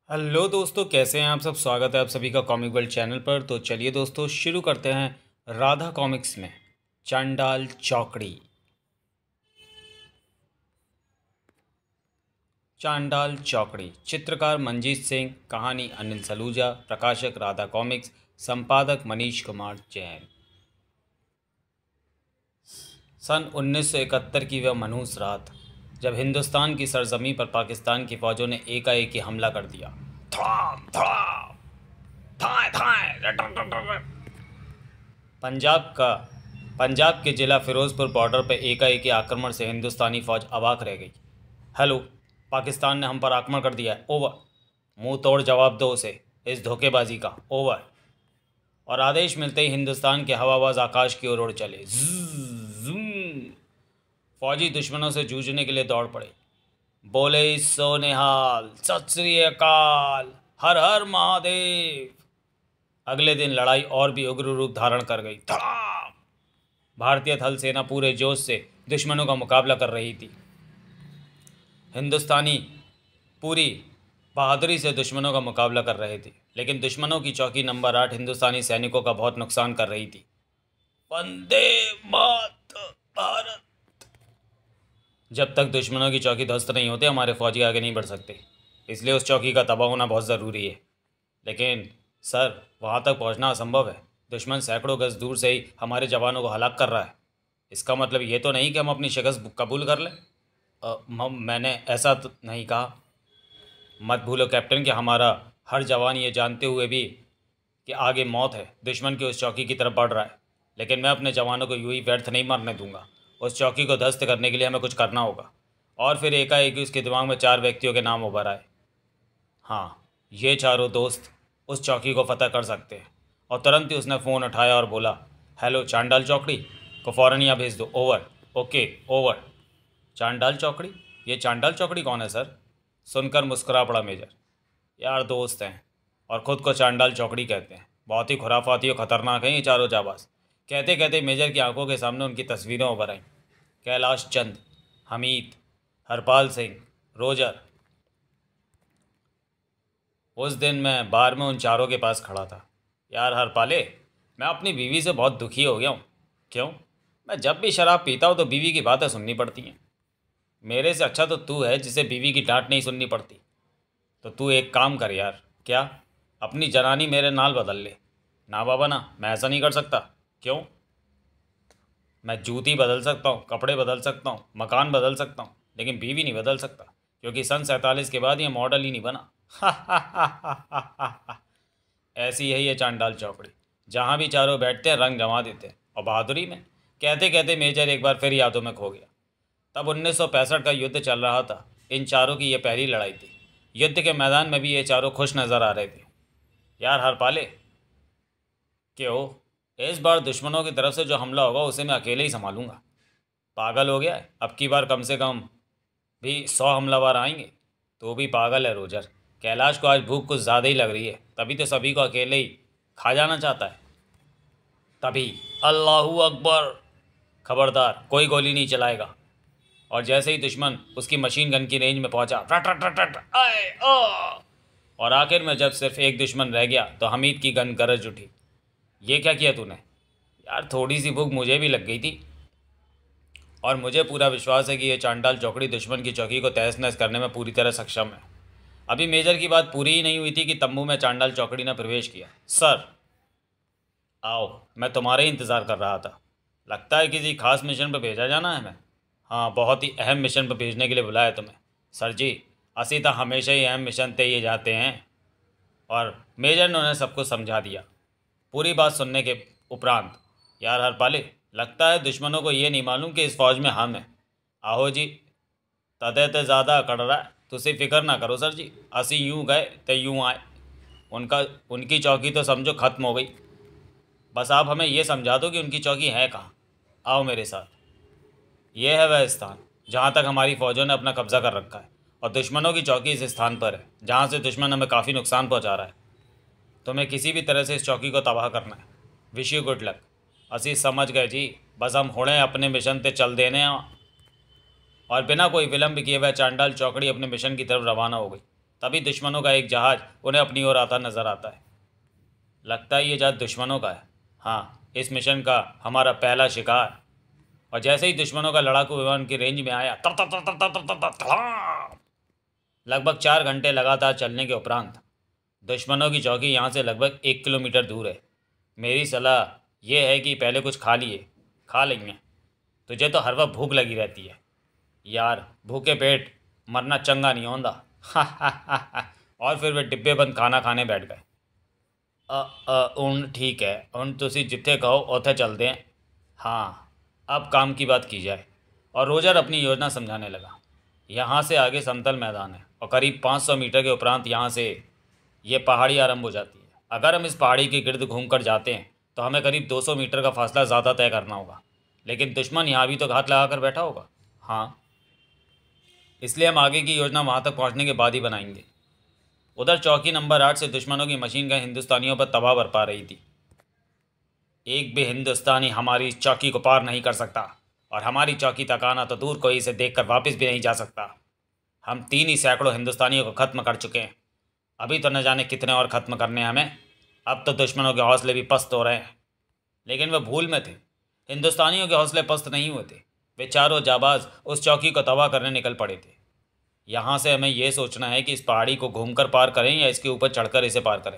Hello दोस्तों, कैसे हैं आप सब। स्वागत है आप सभी का कॉमिक वर्ल्ड चैनल पर। तो चलिए दोस्तों, शुरू करते हैं राधा कॉमिक्स में चांडाल चौकड़ी। चांडाल चौकड़ी, चित्रकार मंजीत सिंह, कहानी अनिल सलूजा, प्रकाशक राधा कॉमिक्स, संपादक मनीष कुमार जैन। सन 1971 की वह मनहूस रात, जब हिंदुस्तान की सरजमी पर पाकिस्तान की फौजों ने एकाएक ही हमला कर दिया। थ्राम थ्राम, थाए थाए। पंजाब का पंजाब के जिला फिरोजपुर बॉर्डर पर एकाएकी आक्रमण से हिंदुस्तानी फौज अवाक रह गई। हेलो, पाकिस्तान ने हम पर आक्रमण कर दिया है। ओवर। मुंह तोड़ जवाब दो उसे, इस धोखेबाजी का। ओवर। और आदेश मिलते ही हिंदुस्तान के हवाबाज आकाश की ओर उड़ चले। ज़ूम। फौजी दुश्मनों से जूझने के लिए दौड़ पड़े। बोले सो निहाल, सत श्री अकाल, हर हर महादेव। अगले दिन लड़ाई और भी उग्र रूप धारण कर गई। धड़ाम। भारतीय थल सेना पूरे जोश से दुश्मनों का मुकाबला कर रही थी। हिंदुस्तानी पूरी बहादुरी से दुश्मनों का मुकाबला कर रहे थे, लेकिन दुश्मनों की चौकी नंबर 8 हिंदुस्तानी सैनिकों का बहुत नुकसान कर रही थी। वंदे मात भारत। जब तक दुश्मनों की चौकी ध्वस्त नहीं होते, हमारे फौजी आगे नहीं बढ़ सकते। इसलिए उस चौकी का तबाह होना बहुत ज़रूरी है। लेकिन सर, वहाँ तक पहुँचना असंभव है। दुश्मन सैकड़ों गज दूर से ही हमारे जवानों को हलाक कर रहा है। इसका मतलब ये तो नहीं कि हम अपनी शिकस्त कबूल कर लें। मैंने ऐसा तो नहीं कहा। मत भूलो कैप्टन कि हमारा हर जवान ये जानते हुए भी कि आगे मौत है, दुश्मन की उस चौकी की तरफ बढ़ रहा है। लेकिन मैं अपने जवानों को यूं ही व्यर्थ नहीं मरने दूंगा। उस चौकी को ध्वस्त करने के लिए हमें कुछ करना होगा। और फिर एकाएक उसके दिमाग में 4 व्यक्तियों के नाम उभर आए। हाँ, ये चारों दोस्त उस चौकी को फतह कर सकते हैं। और तुरंत ही उसने फ़ोन उठाया और बोला, हेलो, चांडाल चौकड़ी को फ़ौरन यहाँ भेज दो। ओवर। Okay, over. चांडाल चौकड़ी? ये चांडाल चौकड़ी कौन है सर? सुनकर मुस्कुरा पड़ा मेजर। यार, दोस्त हैं और ख़ुद को चांडाल चौकड़ी कहते हैं। बहुत ही खुराफाती और ख़तरनाक हैं ये चारों जाबाज। कहते कहते मेजर की आंखों के सामने उनकी तस्वीरें उभर आईं। कैलाश चंद, हमीद, हरपाल सिंह, रोजर। उस दिन मैं बार में उन चारों के पास खड़ा था। यार हरपाले, मैं अपनी बीवी से बहुत दुखी हो गया हूँ। क्यों? मैं जब भी शराब पीता हूँ तो बीवी की बातें सुननी पड़ती हैं। मेरे से अच्छा तो तू है जिसे बीवी की डांट नहीं सुननी पड़ती। तो तू एक काम कर यार। क्या? अपनी जनानी मेरे नाल बदल ले। ना बाबा ना, मैं ऐसा नहीं कर सकता। क्यों? मैं जूती बदल सकता हूँ, कपड़े बदल सकता हूँ, मकान बदल सकता हूँ, लेकिन बीवी नहीं बदल सकता, क्योंकि सन 47 के बाद ये मॉडल ही नहीं बना। ऐसी है ये चांडाल चौकड़ी। जहाँ भी चारों बैठते हैं रंग जमा देते हैं। और बहादुरी में, कहते कहते मेजर एक बार फिर यादों में खो गया। तब 1965 का युद्ध चल रहा था। इन चारों की ये पहली लड़ाई थी। युद्ध के मैदान में भी ये चारों खुश नज़र आ रहे थे। यार हरपाले, क्यों? इस बार दुश्मनों की तरफ से जो हमला होगा उसे मैं अकेले ही संभालूंगा। पागल हो गया है? अब की बार कम से कम भी 100 हमलावर आएंगे। तो भी पागल है रोजर। कैलाश को आज भूख कुछ ज़्यादा ही लग रही है, तभी तो सभी को अकेले ही खा जाना चाहता है। तभी अल्लाहू अकबर। खबरदार, कोई गोली नहीं चलाएगा। और जैसे ही दुश्मन उसकी मशीन गन की रेंज में पहुंचा, रट रट रट रट, आए ओ। और आखिर में जब सिर्फ एक दुश्मन रह गया तो हमीद की गन गरज उठी। ये क्या किया तूने? यार, थोड़ी सी भूख मुझे भी लग गई थी। और मुझे पूरा विश्वास है कि ये चांडाल चौकड़ी दुश्मन की चौकी को तहस नहस करने में पूरी तरह सक्षम है। अभी मेजर की बात पूरी ही नहीं हुई थी कि तंबू में चांडाल चौकड़ी ने प्रवेश किया। सर, आओ, मैं तुम्हारे ही इंतज़ार कर रहा था। लगता है किसी खास मिशन पर भेजा जाना है हमें। हाँ, बहुत ही अहम मिशन पर भेजने के लिए बुलाया तुम्हें। सर जी, असी तो हमेशा ही अहम मिशन ते ये जाते हैं। और मेजर ने उन्हें सब कुछ समझा दिया। पूरी बात सुनने के उपरांत, यार हरपाले, लगता है दुश्मनों को ये नहीं मालूम कि इस फौज में हम हैं। आहो जी, तदे ते ज़्यादा कड़ रहा है। तुसी फिक्र ना करो सर जी, असी यूँ गए तो यूँ आए। उनकी चौकी तो समझो ख़त्म हो गई। बस आप हमें ये समझा दो कि उनकी चौकी है कहाँ। आओ मेरे साथ। ये है वह स्थान जहाँ तक हमारी फ़ौजों ने अपना कब्जा कर रखा है, और दुश्मनों की चौकी इस स्थान पर है जहाँ से दुश्मन हमें काफ़ी नुकसान पहुँचा रहा है। तुम्हें किसी भी तरह से इस चौकी को तबाह करना है। Wish you good luck. असी समझ गए जी, बस हम होड़े अपने मिशन पे चल देने। और बिना कोई विलंब किए वह चांडाल चौकड़ी अपने मिशन की तरफ रवाना हो गई। तभी दुश्मनों का एक जहाज़ उन्हें अपनी ओर आता नजर आता है। लगता है ये जहाज़ दुश्मनों का है। हाँ, इस मिशन का हमारा पहला शिकार। और जैसे ही दुश्मनों का लड़ाकू विमान की रेंज में आया, तर तर तर तर तर तर तर धड़ाम! लगभग 4 घंटे लगातार चलने के उपरांत दुश्मनों की चौकी यहाँ से लगभग 1 किलोमीटर दूर है। मेरी सलाह यह है कि पहले कुछ खा लेंगे। तुझे तो हर वक्त भूख लगी रहती है यार, भूखे पेट मरना चंगा नहीं होता। और फिर वे डिब्बे बंद खाना खाने बैठ गए। ठीक है, ਹੁਣ ਤੁਸੀਂ जिथे कहो उथे चलते हैं। हाँ, अब काम की बात की जाए। और रोजर अपनी योजना समझाने लगा। यहाँ से आगे समतल मैदान है और करीब 500 मीटर के उपरांत यहाँ से ये पहाड़ी आरंभ हो जाती है। अगर हम इस पहाड़ी के गिर्द घूम कर जाते हैं तो हमें करीब 200 मीटर का फासला ज़्यादा तय करना होगा, लेकिन दुश्मन यहाँ भी तो घात लगा कर बैठा होगा। हाँ, इसलिए हम आगे की योजना वहाँ तक पहुँचने के बाद ही बनाएंगे। उधर चौकी नंबर 8 से दुश्मनों की मशीन गन हिंदुस्तानियों पर तबाह बरपा रही थी। एक भी हिंदुस्तानी हमारी इस चौकी को पार नहीं कर सकता, और हमारी चौकी तक आना तो दूर, कोई इसे देखकर वापस भी नहीं जा सकता। हम 3 ही सैकड़ों हिंदुस्तानियों को ख़त्म कर चुके हैं। अभी तो न जाने कितने और ख़त्म करने हैं हमें। अब तो दुश्मनों के हौसले भी पस्त हो रहे हैं। लेकिन वे भूल में थे। हिंदुस्तानियों के हौसले पस्त नहीं हुए थे। वे चारों जाबाज उस चौकी को तबाह करने निकल पड़े थे। यहाँ से हमें यह सोचना है कि इस पहाड़ी को घूमकर पार करें या इसके ऊपर चढ़कर इसे पार करें।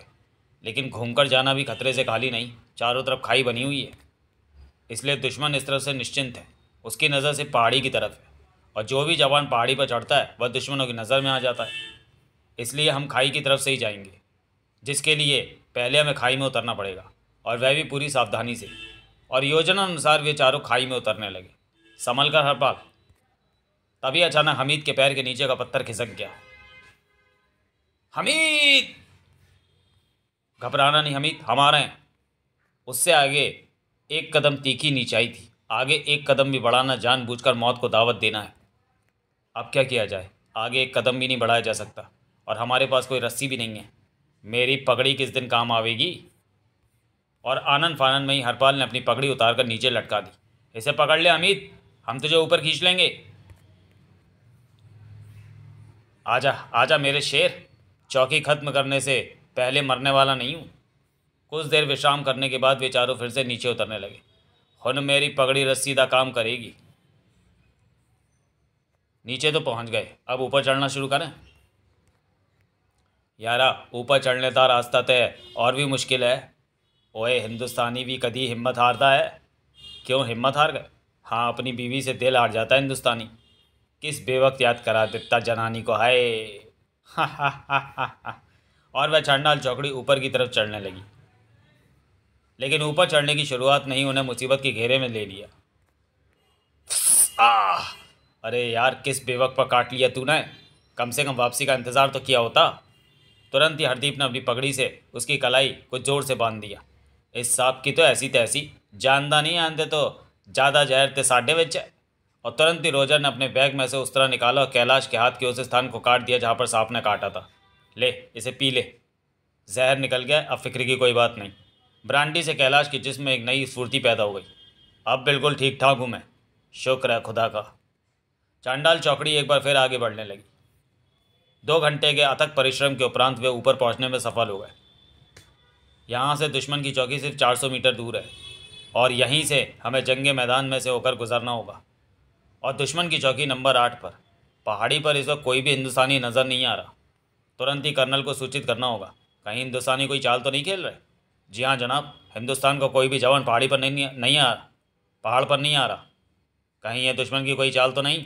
लेकिन घूमकर जाना भी खतरे से खाली नहीं, चारों तरफ खाई बनी हुई है। इसलिए दुश्मन इस तरफ से निश्चिंत है, उसकी नज़र से पहाड़ी की तरफ है, और जो भी जवान पहाड़ी पर चढ़ता है वह दुश्मनों की नज़र में आ जाता है। इसलिए हम खाई की तरफ से ही जाएंगे, जिसके लिए पहले हमें खाई में उतरना पड़ेगा, और वह भी पूरी सावधानी से। और योजना अनुसार वे चारों खाई में उतरने लगे। संभल कर हरपाल। तभी अचानक हमीद के पैर के नीचे का पत्थर खिसक गया। हमीद! घबराना नहीं हमीद, हम आ रहे हैं। उससे आगे एक कदम तीखी नीचाई थी। आगे एक कदम भी बढ़ाना जानबूझकर मौत को दावत देना है। अब क्या किया जाए? आगे एक कदम भी नहीं बढ़ाया जा सकता, और हमारे पास कोई रस्सी भी नहीं है। मेरी पगड़ी किस दिन काम आवेगी? और आनन फानन में ही हरपाल ने अपनी पगड़ी उतारकर नीचे लटका दी। इसे पकड़ ले हमीद, हम तुझे ऊपर खींच लेंगे। आजा आजा मेरे शेर, चौकी खत्म करने से पहले मरने वाला नहीं हूँ। कुछ देर विश्राम करने के बाद वे चारों फिर से नीचे उतरने लगे। हुन मेरी पगड़ी रस्सीदा काम करेगी। नीचे तो पहुँच गए, अब ऊपर चढ़ना शुरू करें। यारा, ऊपर चढ़ने का रास्ता तय और भी मुश्किल है। ओए, हिंदुस्तानी भी कभी हिम्मत हारता है? क्यों हिम्मत हार गए? हाँ, अपनी बीवी से दिल हार जाता है हिंदुस्तानी। किस बेवक्त याद करा देता जनानी को, हाय। हा हा हा हा हा। और वह चांडाल चौकड़ी ऊपर की तरफ चढ़ने लगी। लेकिन ऊपर चढ़ने की शुरुआत नहीं, उन्हें मुसीबत के घेरे में ले लिया। आह! अरे यार, किस बेवक्त पर काट लिया तूने? कम से कम वापसी का इंतज़ार तो किया होता। तुरंत ही हरदीप ने अपनी पगड़ी से उसकी कलाई को जोर से बांध दिया। इस सांप की तो ऐसी तैसी जानदा नहीं आंदे तो ज़्यादा जहर ते साढ़े विच है। और तुरंत ही रोजर ने अपने बैग में से उस तरह निकाला और कैलाश के हाथ के उस स्थान को काट दिया जहाँ पर सांप ने काटा था। ले, इसे पी ले। जहर निकल गया, अब फिक्र की कोई बात नहीं। ब्रांडी से कैलाश के जिस्म में एक नई स्फूर्ति पैदा हो गई। अब बिल्कुल ठीक ठाक हूँ मैं, शुक्र है खुदा का। चांडाल चौकड़ी एक बार फिर आगे बढ़ने लगी। 2 घंटे के अथक परिश्रम के उपरांत वे ऊपर पहुंचने में सफल हो गए। यहाँ से दुश्मन की चौकी सिर्फ 400 मीटर दूर है, और यहीं से हमें जंगे मैदान में से होकर गुजरना होगा। और दुश्मन की चौकी नंबर 8 पर पहाड़ी पर इस वक्त कोई भी हिंदुस्तानी नज़र नहीं आ रहा। तुरंत ही कर्नल को सूचित करना होगा, कहीं हिंदुस्तानी कोई चाल तो नहीं खेल रहे। जी हाँ जनाब, हिंदुस्तान का कोई भी जवान पहाड़ी पर नहीं आ रहा, पहाड़ पर नहीं आ रहा। कहीं ये दुश्मन की कोई चाल तो नहीं?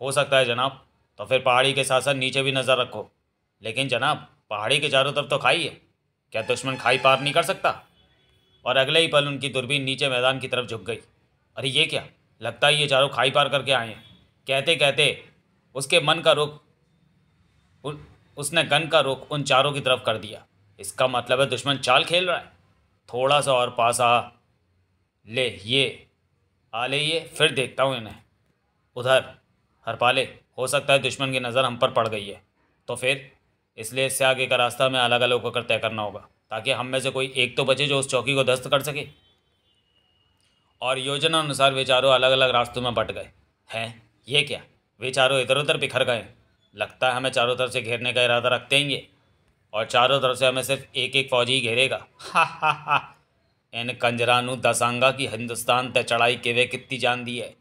हो सकता है जनाब, तो फिर पहाड़ी के साथ साथ नीचे भी नज़र रखो। लेकिन जनाब, पहाड़ी के चारों तरफ तो खाई है, क्या दुश्मन खाई पार नहीं कर सकता? और अगले ही पल उनकी दूरबीन नीचे मैदान की तरफ झुक गई। अरे ये क्या, लगता है ये चारों खाई पार करके आए हैं। कहते कहते उसके मन का रुख उसने गन का रुख उन चारों की तरफ कर दिया। इसका मतलब है दुश्मन चाल खेल रहा है। थोड़ा सा और पास आ ले, ये फिर देखता हूँ इन्हें। उधर हरपाले, हो सकता है दुश्मन की नज़र हम पर पड़ गई है, तो फिर इसलिए इससे आगे का रास्ता हमें अलग अलग होकर तय करना होगा, ताकि हम में से कोई एक तो बचे जो उस चौकी को ध्वस्त कर सके। और योजना अनुसार वे चारों अलग अलग रास्तों में बट गए। हैं, ये क्या, वे चारों इधर उधर बिखर गए। लगता है हमें चारों तरफ से घेरने का इरादा रखते हैं ये, और चारों तरफ से हमें सिर्फ एक एक फौजी ही घेरेगा। हा हा हा। इन कंजरानू दसांगा की हिंदुस्तान तक चढ़ाई के वे कितनी जान दी है।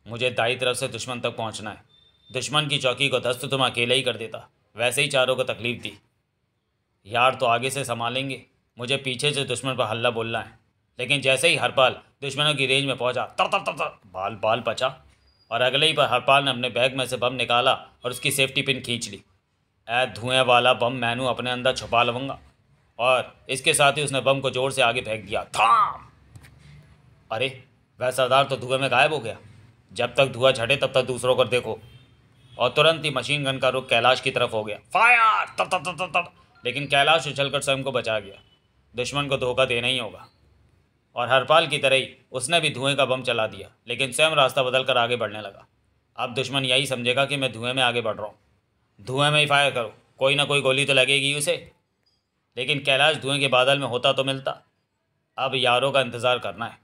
मुझे दाई तरफ से दुश्मन तक पहुंचना है। दुश्मन की चौकी को ध्वस्त तुम अकेले ही कर देता, वैसे ही चारों को तकलीफ दी। यार तो आगे से संभालेंगे, मुझे पीछे से दुश्मन पर हल्ला बोलना है। लेकिन जैसे ही हरपाल दुश्मनों की रेंज में पहुंचा, तर तर तर तर बाल बाल बचा, और अगले ही पर हरपाल ने अपने बैग में से बम निकाला और उसकी सेफ्टी पिन खींच ली। धुएं वाला बम मैनू अपने अंदर छुपा लूँगा। और इसके साथ ही उसने बम को जोर से आगे फेंक दिया। थाम! अरे वह सरदार तो धुएं में गायब हो गया। जब तक धुआं छटे तब तक दूसरों को देखो। और तुरंत ही मशीन गन का रुख कैलाश की तरफ हो गया। फायर! तर तर तर तर। लेकिन कैलाश उछलकर स्वयं को बचा गया। दुश्मन को धोखा देना ही होगा। और हरपाल की तरह ही उसने भी धुएं का बम चला दिया, लेकिन स्वयं रास्ता बदल कर आगे बढ़ने लगा। अब दुश्मन यही समझेगा कि मैं धुएं में आगे बढ़ रहा हूँ। धुएं में ही फायर करो, कोई ना कोई गोली तो लगेगी उसे। लेकिन कैलाश धुएं के बादल में होता तो मिलता। अब यारों का इंतज़ार करना है।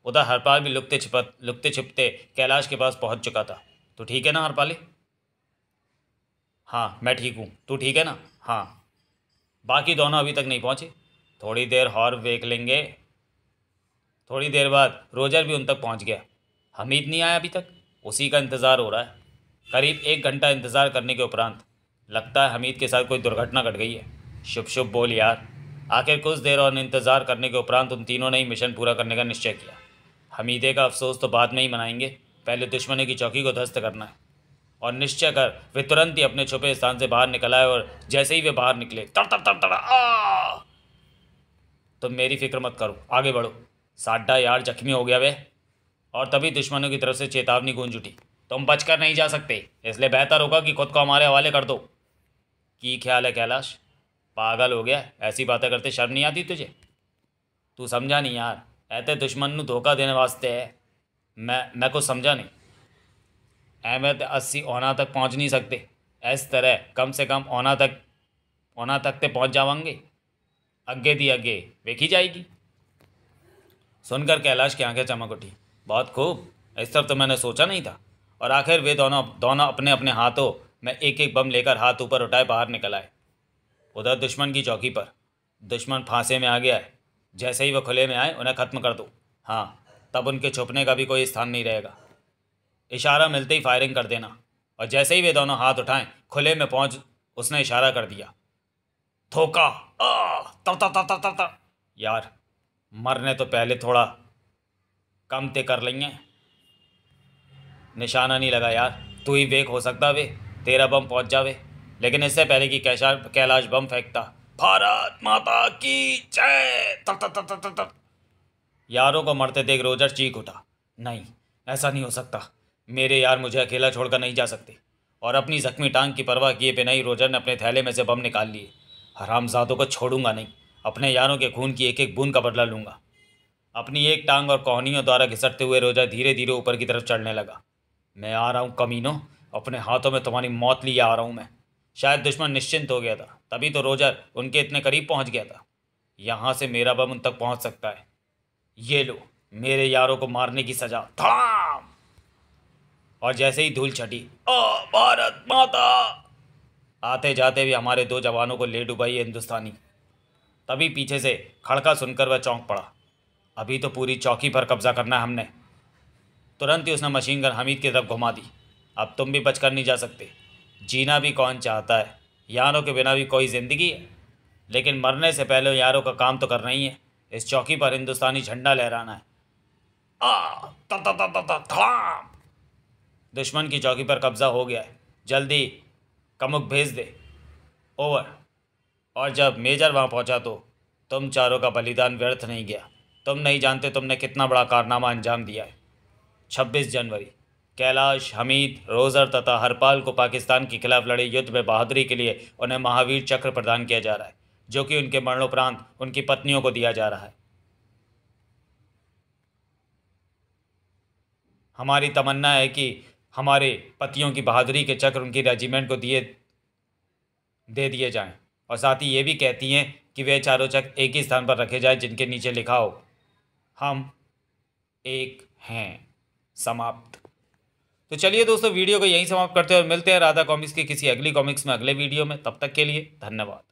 उधर हरपाल भी लुकते छिपते कैलाश के पास पहुंच चुका था। तो ठीक है ना हरपाली? हाँ मैं ठीक हूँ, तू ठीक है ना? हाँ। बाकी दोनों अभी तक नहीं पहुँचे, थोड़ी देर और देख लेंगे। थोड़ी देर बाद रोजर भी उन तक पहुँच गया। हमीद नहीं आया अभी तक, उसी का इंतज़ार हो रहा है। करीब 1 घंटा इंतज़ार करने के उपरांत लगता है हमीद के साथ कोई दुर्घटना घट गई है। शुभ शुभ बोल यार। आखिर कुछ देर और इंतज़ार करने के उपरांत उन तीनों ने ही मिशन पूरा करने का निश्चय किया। हमीदे का अफसोस तो बाद में ही मनाएंगे, पहले दुश्मनी की चौकी को ध्वस्त करना है। और निश्चय कर वे तुरंत ही अपने छुपे स्थान से बाहर निकल आए, और जैसे ही वे बाहर निकले, तर तर तर तर आ! तुम मेरी फिक्र मत करो, आगे बढ़ो। साड्डा यार जख्मी हो गया वे। और तभी दुश्मनों की तरफ से चेतावनी गूंज उठी। तुम बचकर नहीं जा सकते, इसलिए बेहतर होगा कि खुद को हमारे हवाले कर दो। की ख्याल है कैलाश? पागल हो गया? ऐसी बातें करते शर्म नहीं आती तुझे? तू समझा नहीं यार, ऐसे दुश्मन नू धोखा देने वास्ते है। मैं कुछ समझा नहीं। अहमद 80 ओना तक पहुंच नहीं सकते, इस तरह कम से कम ओना तक ते पहुंच जावांगे। अगे दी अगे वेखी जाएगी। सुनकर कैलाश की आंखें चमक उठी। बहुत खूब, इस तरफ तो मैंने सोचा नहीं था। और आखिर वे दोनों दोनों अपने अपने हाथों में एक एक बम लेकर हाथ ऊपर उठाए बाहर निकल आए। उधर दुश्मन की चौकी पर दुश्मन फांसे में आ गया है। जैसे ही वह खुले में आए उन्हें ख़त्म कर दो। हाँ, तब उनके छुपने का भी कोई स्थान नहीं रहेगा। इशारा मिलते ही फायरिंग कर देना। और जैसे ही वे दोनों हाथ उठाएं खुले में पहुंच, उसने इशारा कर दिया। धोखा! तर तर तर तर तर तर। यार मरने तो पहले थोड़ा कम ते कर लेंगे। निशाना नहीं लगा यार, तू ही वेक हो सकता वे, तेरा बम पहुंच जावे। लेकिन इससे पहले कि कैलाश बम फेंकता, भारत माता की जय! तर तर तर तर तर तर। यारों को मरते देख रोजर चीख उठा। नहीं, ऐसा नहीं हो सकता। मेरे यार मुझे अकेला छोड़कर नहीं जा सकते। और अपनी जख्मी टांग की परवाह किए बिना ही रोजर ने अपने थैले में से बम निकाल लिए। हरामजादों को छोड़ूंगा नहीं, अपने यारों के खून की एक एक बूंद का बदला लूंगा। अपनी एक टांग और कोहनियों द्वारा घिसटते हुए रोजर धीरे धीरे ऊपर की तरफ चढ़ने लगा। मैं आ रहा हूँ कमीनों, अपने हाथों में तुम्हारी मौत लिए आ रहा हूँ मैं। शायद दुश्मन निश्चिंत हो गया था, तभी तो रोजर उनके इतने करीब पहुँच गया था। यहाँ से मेरा बम उन तक पहुँच सकता है। ये लो मेरे यारों को मारने की सजा। धड़ाम! और जैसे ही धूल छटी, ओ भारत माता! आते जाते भी हमारे 2 जवानों को ले डुबाई हिंदुस्तानी। तभी पीछे से खड़का सुनकर वह चौंक पड़ा। अभी तो पूरी चौकी पर कब्जा करना है हमने। तुरंत ही उसने मशीन गन हमीद की तरफ घुमा दी। अब तुम भी बचकर नहीं जा सकते। जीना भी कौन चाहता है, यारों के बिना भी कोई ज़िंदगी है। लेकिन मरने से पहले यारों का काम तो करना ही है। इस चौकी पर हिंदुस्तानी झंडा लहराना है। धड़ाम! दुश्मन की चौकी पर कब्जा हो गया है, जल्दी कमुक भेज दे। ओवर। और जब मेजर वहाँ पहुँचा तो तुम चारों का बलिदान व्यर्थ नहीं गया। तुम नहीं जानते तुमने कितना बड़ा कारनामा अंजाम दिया है। 26 जनवरी कैलाश, हमीद, रोज़र तथा हरपाल को पाकिस्तान के खिलाफ लड़े युद्ध में बहादुरी के लिए उन्हें महावीर चक्र प्रदान किया जा रहा है, जो कि उनके मरणोपरांत उनकी पत्नियों को दिया जा रहा है। हमारी तमन्ना है कि हमारे पतियों की बहादुरी के चक्र उनकी रेजिमेंट को दे दिए जाएं। और साथ ही ये भी कहती हैं कि वे चारों चक्र एक ही स्थान पर रखे जाएं, जिनके नीचे लिखा हो, हम एक हैं। समाप्त। तो चलिए दोस्तों, वीडियो को यहीं समाप्त करते हैं और मिलते हैं राधा कॉमिक्स की किसी अगली कॉमिक्स में अगले वीडियो में। तब तक के लिए धन्यवाद।